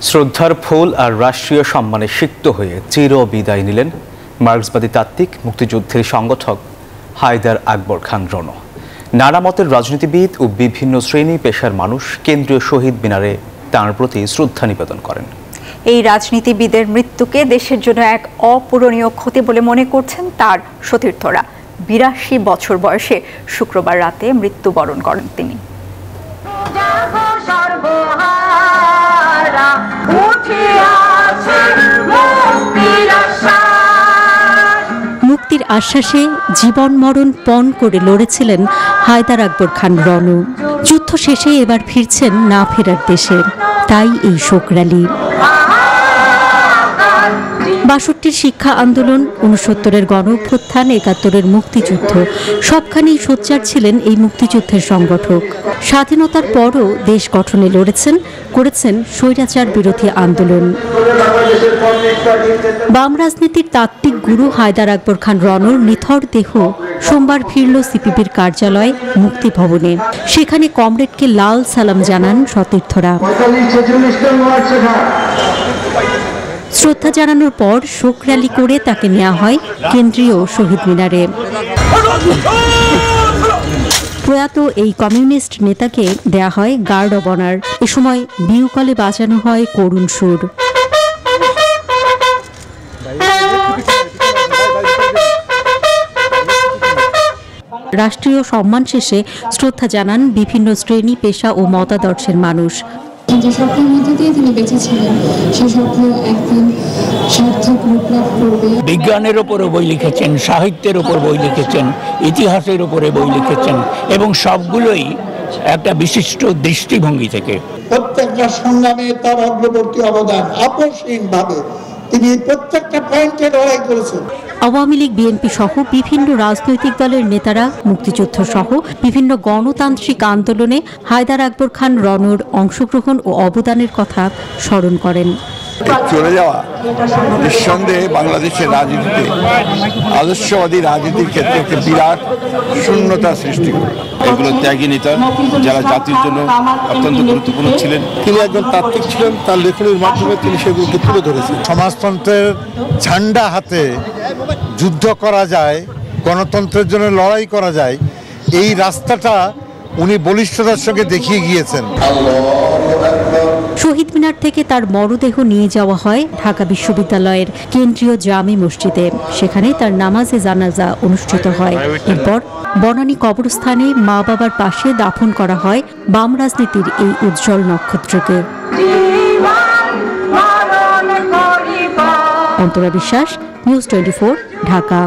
শ্রদ্ধার ফুল আর রাষ্ট্রীয় সম্মানে সিক্ত হয়ে চির বিদায় নিলেন মার্ক্সবাদী তাত্ত্বিক মুক্তিযুদ্ধের সংগঠক হায়দার আকবর খান রণ। নানা মতের রাজনীতিবিদ ও বিভিন্ন শ্রেণী পেশার মানুষ কেন্দ্রীয় শহীদ মিনারে তাঁর প্রতি শ্রদ্ধা নিবেদন করেন। এই রাজনীতিবিদের মৃত্যুকে দেশের জন্য এক অপূরণীয় ক্ষতি বলে মনে করছেন তার সতীর্থরা। ৮২ বছর বয়সে শুক্রবার রাতে মৃত্যুবরণ করেন তিনি। মুক্তির আশ্বাসে জীবন মরণ পণ করে লড়েছিলেন হায়দার আকবর খান রণ। যুদ্ধ শেষে এবার ফিরছেন না ফেরার দেশে, তাই এই শোক র্যালি। ৬২-র শিক্ষা আন্দোলন, ৬৯-এর গণঅভ্যুত্থান, ৭১-এর মুক্তিযুদ্ধ, সবখানেই সোচ্চার ছিলেন এই মুক্তিযুদ্ধের সংগঠক। স্বাধীনতার পরও দেশ গঠনে লড়েছেন, করেছেন স্বৈরাচার বিরোধী আন্দোলন। বাম রাজনীতির তাত্ত্বিক গুরু হায়দার আকবর খান রণর নিথর দেহ সোমবার ফিরল সিপিবির কার্যালয় মুক্তিভবনে। সেখানে কমরেডকে লাল সালাম জানান সতীর্থরা। শ্রদ্ধা জানানোর পর শোক র্যালি করে তাকে নেওয়া হয় কেন্দ্রীয় শহীদ মিনারে। প্রয়াত এই কমিউনিস্ট নেতাকে দেয়া হয় গার্ড অব অনার। এ সময় বিউকলে বাজানো হয় করুণ সুর। রাষ্ট্রীয় সম্মান শেষে শ্রদ্ধা জানান বিভিন্ন শ্রেণী, পেশা ও মতাদর্শের মানুষ। যে স্বপ্নের মধ্যে দিয়ে তিনি বেঁচে ছিলেন, সেই স্বপ্ন একদিন সার্থক রূপ লাভ করবে। বিজ্ঞানের উপরে বই লিখেছেন, সাহিত্যের উপর বই লিখেছেন, ইতিহাসের উপরে বই লিখেছেন এবং সবগুলোই একটা বিশিষ্ট দৃষ্টিভঙ্গি থেকে। প্রত্যেকটা সংগ্রামে তার অগ্রবর্তী অবদান আপসহীনভাবে তিনি প্রত্যেকটা পয়েন্টে লড়াই করেছেন। আওয়ামী লীগ, বিএনপি সহ বিভিন্ন রাজনৈতিক দলের নেতারা মুক্তিযুদ্ধ সহ বিভিন্ন গণতান্ত্রিক আন্দোলনে হায়দার আকবর খান রণর অংশগ্রহণ ও অবদানের কথা স্মরণ করেন। চলে যাওয়া নিঃসন্দেহে বাংলাদেশের রাজনীতিতে, আদর্শবাদী রাজনীতির ক্ষেত্রে একটি বিরাট শূন্যতা সৃষ্টি করে। এগুলো ত্যাগী নেতা যারা জাতির জন্য অত্যন্ত গুরুত্বপূর্ণ ছিলেন। তিনি একজন তাত্ত্বিক ছিলেন, তার লেখনীর মাধ্যমে তিনি সেগুলোকে তুলে ধরেছেন। সমাজতন্ত্রের ঝান্ডা হাতে যুদ্ধ করা যায়, গণতন্ত্রের জন্য লড়াই করা যায়, এই রাস্তাটা উনি বলিষ্ঠতার সঙ্গে দেখিয়ে গিয়েছেন। শহীদ মিনার থেকে তার মরদেহ নিয়ে যাওয়া হয় ঢাকা বিশ্ববিদ্যালয়ের কেন্দ্রীয় জামে মসজিদে। সেখানে তার নামাজে জানাজা অনুষ্ঠিত হয়। এরপর বনানী কবরস্থানে মা বাবার পাশে দাফন করা হয় বাম রাজনীতির এই উজ্জ্বল নক্ষত্রকে। অন্তরা বিশ্বাস, নিউজ 24, ঢাকা।